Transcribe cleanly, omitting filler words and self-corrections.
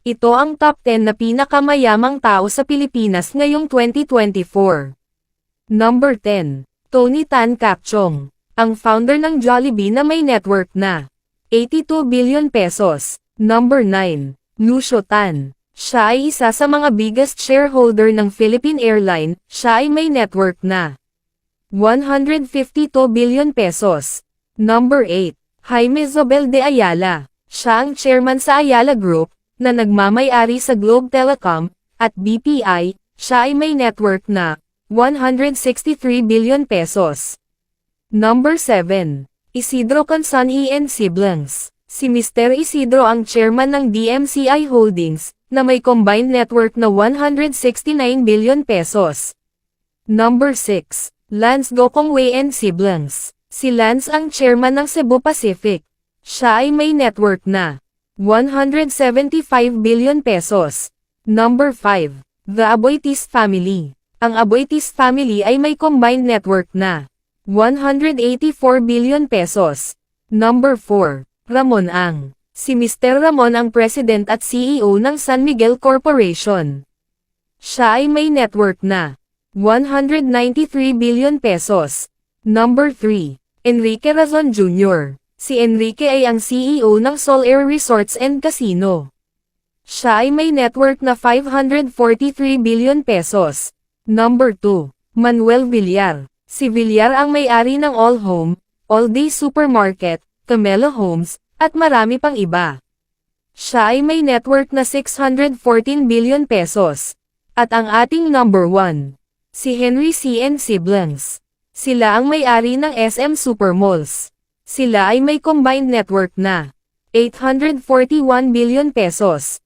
Ito ang top 10 na pinakamayamang tao sa Pilipinas ngayong 2024. Number 10. Tony Tan Cakchong, ang founder ng Jollibee na may network na 82 billion pesos. Number 9. Lucio Tan. Siya ay isa sa mga biggest shareholder ng Philippine Airline. Siya ay may network na 152 billion pesos. Number 8. Jaime Zobel de Ayala. Siya ang chairman sa Ayala Group, na nagmamay-ari sa Globe Telecom, at BPI. Siya ay may network na 163 billion pesos. Number 7. Isidro Conson and Siblings. Si Mr. Isidro ang chairman ng DMCI Holdings, na may combined network na 169 billion pesos. Number 6. Lance Gokongwei and Siblings. Si Lance ang chairman ng Cebu Pacific. Siya ay may network na 175 billion pesos. Number 5. The Aboitiz Family. Ang Aboitiz Family ay may combined network na 184 billion pesos. Number 4. Ramon Ang. Si Mr. Ramon ang president at CEO ng San Miguel Corporation. Siya ay may network na 193 billion pesos. Number 3. Enrique Razon Jr. Si Enrique ay ang CEO ng Sol Air Resorts and Casino. Siya ay may network na 543 billion pesos. Number 2. Manuel Villar. Si Villar ang may-ari ng All Home, All Day Supermarket, Camelo Homes, at marami pang iba. Siya ay may network na 614 billion pesos. At ang ating number 1. Si Henry C. and Siblings. Sila ang may-ari ng SM Supermalls. Sila ay may combined network na 841 billion pesos.